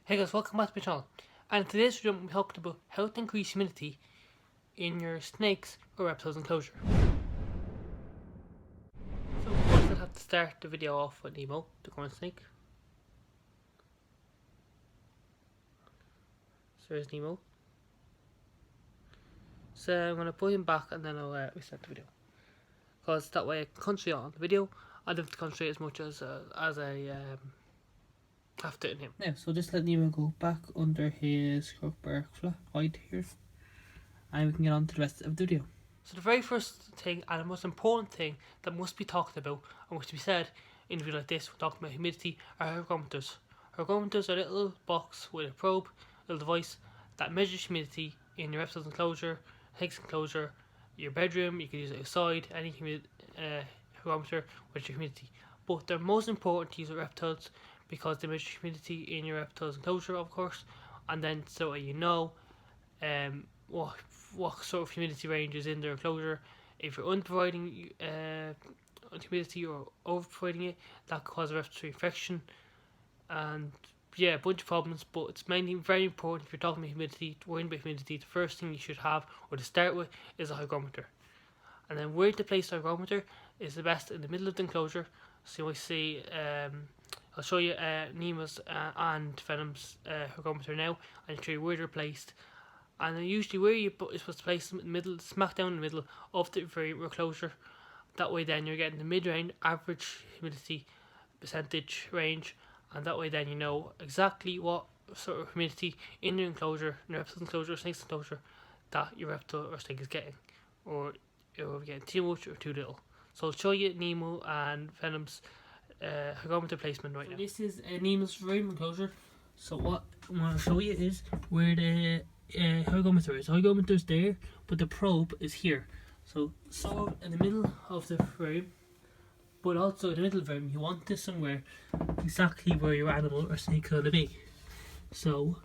Hey guys, welcome back to my channel. And in today's video, we'll be talking about how to increase humidity in your snakes or reptiles enclosure. So first I'll have to start the video off with Nemo, the corn snake. So there's Nemo. So I'm going to put him back and then I'll restart the video. Because that way I can concentrate on the video. I don't have to concentrate as much as I have to in him. Now, so just let Nemo go back under his bark hide here. And we can get on to the rest of the video. So the very first thing and the most important thing that must be talked about and must be said in a video like this when talking about humidity are hygrometers. Hygrometers are a little box with a probe, a little device that measures humidity in your reptiles enclosure, snakes enclosure, your bedroom. You can use it outside, any hygrometer with your humidity. But they're most important to use with reptiles because they measure humidity in your reptiles enclosure, of course, and then so you know what sort of humidity range is in their enclosure. If you're underproviding humidity or overproviding it, that can cause a respiratory infection and a bunch of problems. But it's mainly very important if you're talking about humidity, worrying about humidity. The first thing you should have or to start with is a hygrometer, and then where to place the hygrometer is the best in the middle of the enclosure. So I see I'll show you Nemo's and Venom's hygrometer now, and show you where they're placed. And then usually where you're supposed to place them in the middle, smack down in the middle of the enclosure. That way then you're getting the mid-range average humidity percentage range, and that way then you know exactly what sort of humidity in your enclosure, in your reptile enclosure or snake's enclosure, that your reptile or snake is getting, or you're getting too much or too little. So I'll show you Nemo and Venom's hygrometer placement right now. This is Nemo's frame enclosure. So what I'm going to show you is where the hygrometer is. The hygrometer is there, but the probe is here. So in the middle of the frame, but also in the middle of the frame, you want this somewhere exactly where your animal or snake is going to be. So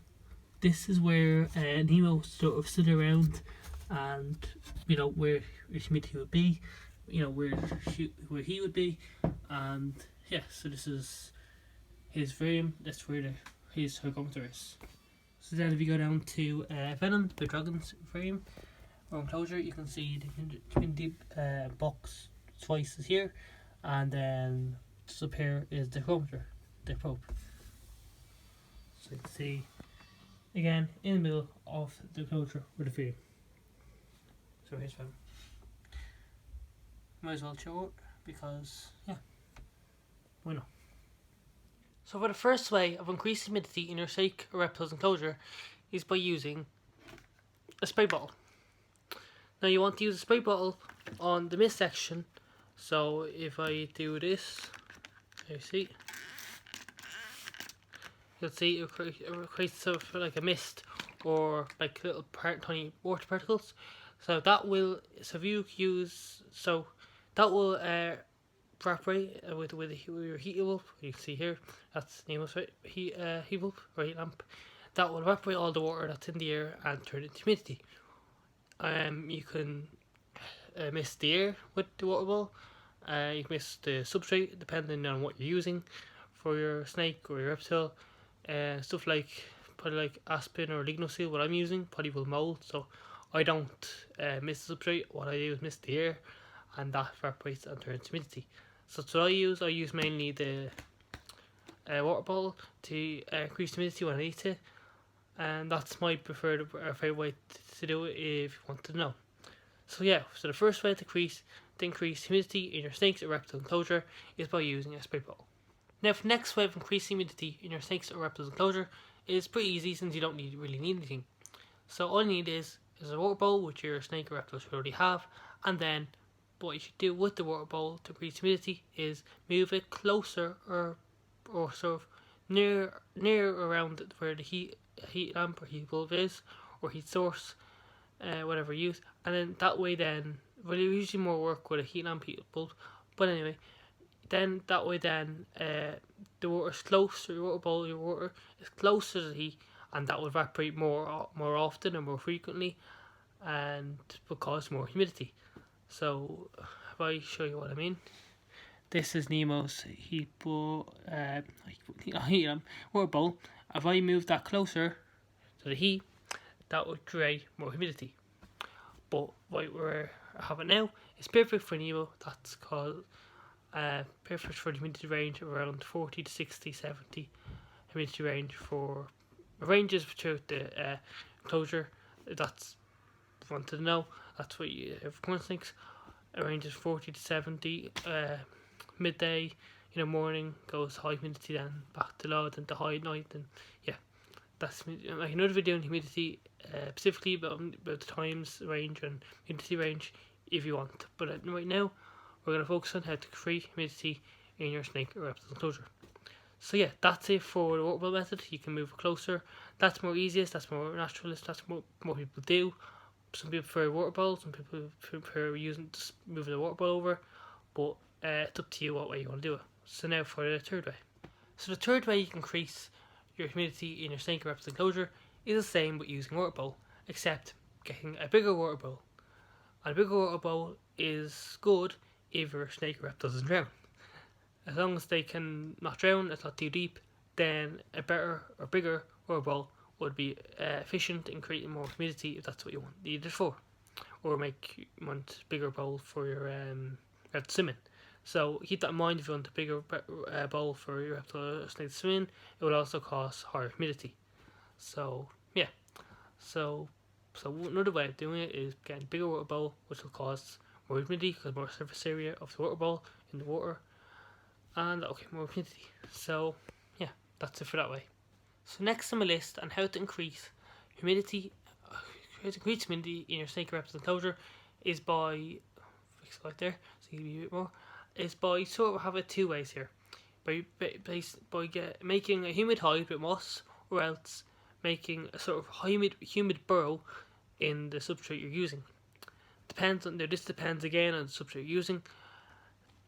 this is where Nemo sort of stood around, and you know where his humidity would be, you know where he would be, and yeah. So this is his frame. That's where his hygrometer is. So then if you go down to Venom, the dragon's frame or enclosure, you can see the humidity box twice is here, and then just up here is the hygrometer, the probe. So you can see again in the middle of the enclosure with the frame. So here's Venom. Might as well show it because why not? So for the first way of increasing humidity in your snake or reptile's enclosure is by using a spray bottle. Now you want to use a spray bottle on the mist section. So if I do this, you'll see it creates sort of like a mist or like little tiny water particles. So that will evaporate with your heat bulb. You can see here, that's Nemo's heat bulb or heat lamp. That will evaporate all the water that's in the air and turn it into humidity. You can mist the air with the water ball. You can mist the substrate depending on what you're using for your snake or your reptile. Stuff like probably like aspen or lignosil. What I'm using probably will mold, so I don't mist the substrate. What I do is mist the air, and that evaporates and turns humidity. So that's what I use. I use mainly the water bottle to increase humidity when I need to, and that's my preferred favorite way to do it if you want to know. So so the first way to increase humidity in your snake's or reptile enclosure is by using a spray bottle. Now for the next way of increasing humidity in your snake's or reptile's enclosure is pretty easy since you don't really need anything. So all you need is a water bowl, which your snake or reptile should already have, and then what you should do with the water bowl to increase humidity is move it closer or sort of near around where the heat lamp or heat bulb is, or heat source, whatever you use, and then that way usually more work with a heat lamp, heat bulb, but anyway, then that way the water is closer, your water is closer to the heat, and that will evaporate more often and more frequently, and will cause more humidity. So if I show you what I mean, this is Nemo's heat water bowl, If I move that closer to the heat, that would create more humidity. But what we're having now is perfect for Nemo. That's called perfect for the humidity range of around 40 to 60, 70 humidity range for ranges throughout the enclosure. That's wanted to know. That's what you have corn snakes. It ranges 40 to 70. Midday, morning goes high humidity, then back to low, then to high at night, and yeah, that's like another video on humidity, specifically about the times range and humidity range if you want. But right now, we're going to focus on how to create humidity in your snake or reptile enclosure. So yeah, that's it for the water ball method. You can move it closer. That's more easiest. That's more naturalist. That's more people do. Some people prefer water ball. Some people prefer just moving the water ball over. But it's up to you what way you want to do it. So now for the third way. So the third way you can increase your humidity in your snake or reptile enclosure is the same but using water bowl, except getting a bigger water bowl. And a bigger water bowl is good if your snake or reptile doesn't drown. As long as they can not drown, it's not too deep, then a better or bigger water bowl would be efficient in creating more humidity if that's what you need it for. Or want a bigger bowl for your reptile to swim in. So keep that in mind if you want a bigger bowl for your reptile snake to swim in. It will also cause higher humidity. So yeah, so another way of doing it is getting a bigger water bowl, which will cause more humidity because more surface area of the water bowl in the water, and okay, more humidity. So yeah, that's it for that way. So next on my list on how to increase humidity, in your snake or reptile enclosure is by fix it right there, so you give me a bit more. Is by sort of have it two ways here, by making a humid hide with moss, or else making a sort of humid burrow in the substrate you're using. This depends again on the substrate you're using,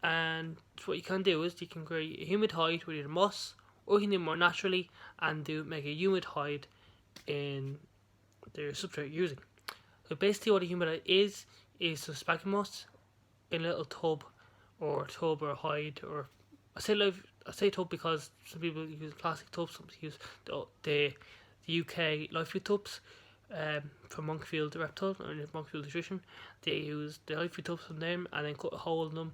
and what you can do is you can create a humid hide with either moss, or you can do it more naturally and make a humid hide in the substrate you're using. So basically what a humid hide is some sphagnum moss in a little tub or hide, or I say tub because some people use plastic tubs, some use the UK live food tubs from Monkfield Reptile or Monkfield Nutrition. They use the live food tubs from them and then cut a hole in them,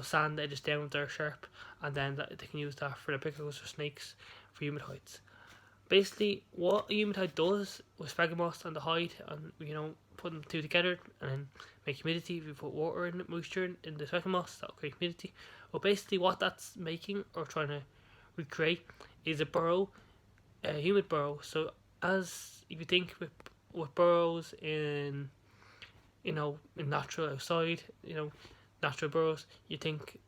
sand the edges down with their sharp, and then they can use that for the pickles or snakes for humid hides. Basically, what a humid hide does with sphagnum moss and the hide, and put them two together and then make humidity. If you put water in it, moisture in the sphagnum moss, that'll create humidity. Well, basically, what that's making or trying to recreate is a humid burrow. So, as if you think with burrows in natural outside, natural burrows, you think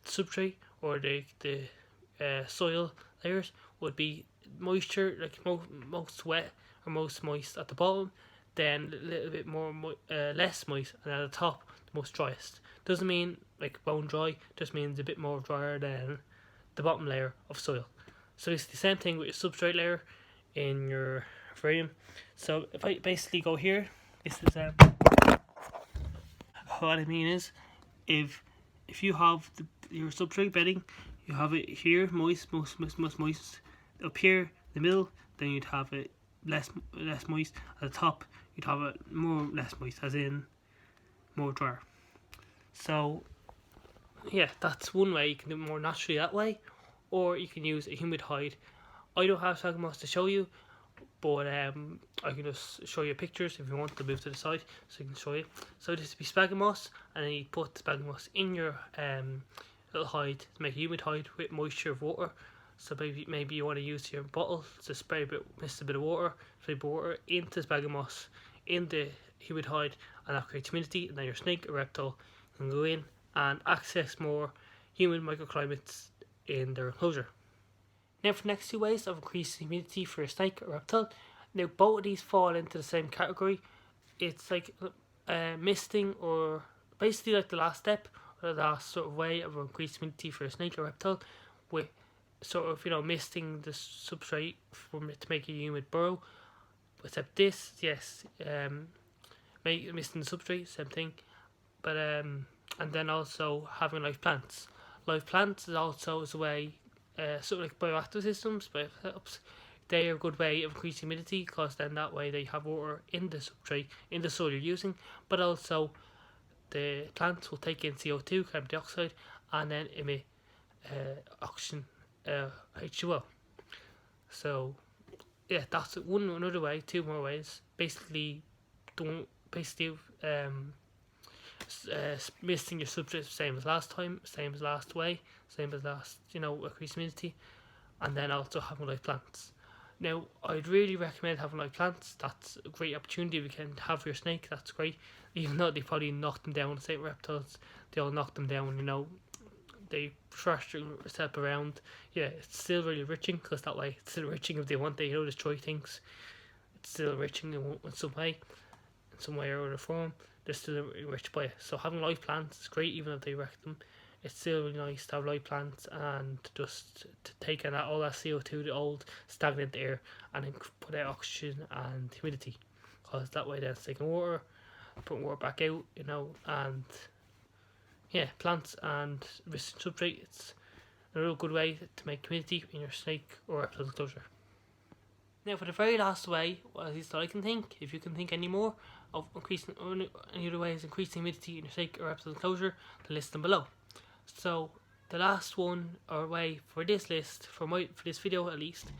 substrate or the soil layers would be moisture, like most wet or most moist at the bottom, then a little bit more less moist, and at the top the most driest. Doesn't mean like bone dry, just means a bit more drier than the bottom layer of soil. So it's the same thing with your substrate layer in your aquarium. So if I basically go here, this is what I mean is if you have your substrate bedding, you have it here moist, most moist. Up here in the middle, then you'd have it less moist. At the top, you'd have it more less moist, as in more drier. So yeah, that's one way. You can do it more naturally that way, or you can use a humid hide. I don't have sphagnum moss to show you, but I can just show you pictures if you want to move to the side, so I can show you. So this would be sphagnum moss, and then you put the sphagnum moss in your little hide to make a humid hide with moisture of water. So maybe you want to use your bottle to spray mist a bit of water, into sphagnum moss in the humid hide, and that creates humidity, and then your snake or reptile can go in and access more humid microclimates in their enclosure. Now for the next two ways of increasing humidity for a snake or reptile. Now both of these fall into the same category. It's like misting, or basically like the last step, or the last sort of way of increasing humidity for a snake or reptile, with sort of misting the substrate to make a humid burrow. Except this, yes, misting the substrate, same thing. But and then also having live plants. Live plants is also a way, sort of like bioactive systems, biosetups. they are a good way of increasing humidity, because then that way they have water in the substrate, in the soil you're using, but also the plants will take in CO2, carbon dioxide, and then emit oxygen, H2O. So yeah, that's another way. Two more ways. Basically, don't misting your substrate same as last time, same as last way, same as last, increased humidity, and then also having live plants. Now, I'd really recommend having live plants. That's a great opportunity. If you can have your snake, that's great. Even though they probably knock them down, say reptiles, they all knock them down, they thrash and step around. Yeah, it's still really enriching, because that way it's still enriching if they want to, destroy things. It's still enriching in some way or other form. They're still enriched by it. So having live plants is great, even if they wreck them. It's still really nice to have live plants and just to take in all that CO2, the old stagnant air, and then put out oxygen and humidity. Because that way then it's taking water, putting water back out, and yeah, plants and resistant substrate. It's a real good way to make humidity in your snake or reptile enclosure. Now, for the very last way, well, at least I can think, if you can think any more of increasing any other ways increasing humidity in your snake or reptile enclosure, then list them below. So the last one or way for this list, for this video at least,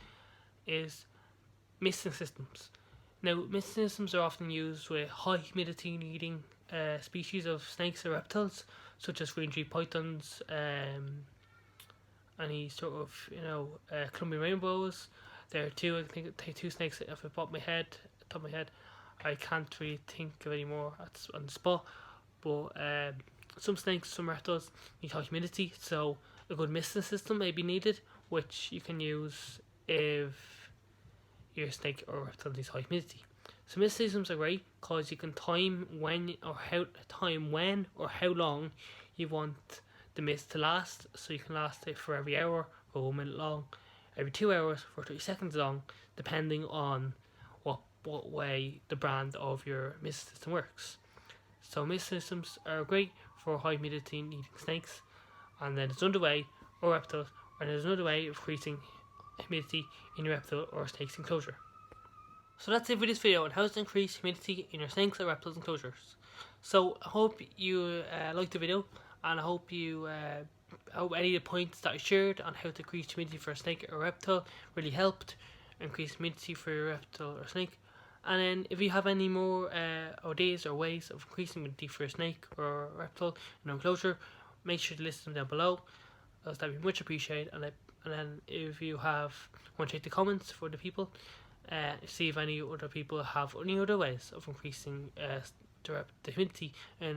is misting systems. Now, misting systems are often used with high humidity needing species of snakes or reptiles, such as green tree pythons, any sort of Colombian rainbows. There are two. I think take two snakes off the top of my head. I can't really think of any more on the spot. But some snakes, some reptiles need high humidity, so a good misting system may be needed, which you can use if your snake or reptile needs high humidity. So misting systems are great because you can time when or how long you want the mist to last. So you can last it for every hour, for 1 minute long, every 2 hours, for 30 seconds long, depending on what way the brand of your mist system works. So mist systems are great for high humidity needing snakes, and then there's another way, or reptiles, and there's another way of increasing humidity in your reptile or snake's enclosure. So that's it for this video on how to increase humidity in your snakes or reptiles enclosures. So I hope you liked the video, and I hope hope any of the points that I shared on how to increase humidity for a snake or reptile really helped increase humidity for your reptile or snake. And then if you have any more ideas or ways of increasing humidity for a snake or reptile in an enclosure, make sure to list them down below, as that'd be much appreciated. And then if you want to check the comments for the people, see if any other people have any other ways of increasing the humidity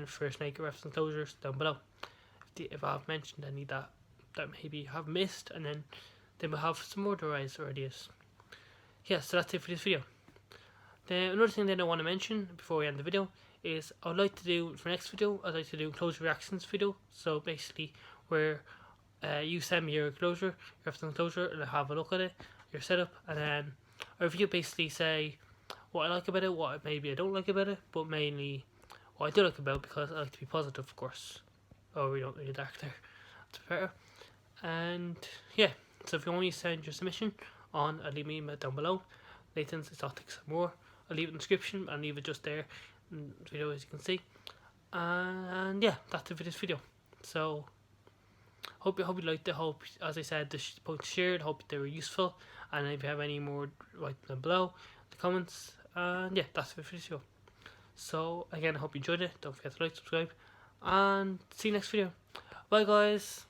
for snake or reptile enclosures down below. If I've mentioned any that maybe you have missed, and then we'll have some more ways or ideas. Yeah, so that's it for this video. Another thing that I want to mention before we end the video is I would like to do, for next video, I'd like to do enclosure reactions video. So basically where you send me your enclosure, your reptile enclosure, and I have a look at it, your setup, and then a review, basically say what I like about it, what maybe I don't like about it, but mainly what I do like about it, because I like to be positive, of course. Oh, we don't really dark there. That's better. And yeah, so if you want me to send your submission on, I'll leave me email down below. Latents, exotics, and more. I'll leave it in the description, and leave it just there in the video, as you can see. And yeah, that's it for this video. So hope you liked it. Hope, as I said, the points shared, hope they were useful. And if you have any more, write them below in the comments. And yeah, that's it for this video. So again, I hope you enjoyed it. Don't forget to like, subscribe, and see you next video. Bye guys.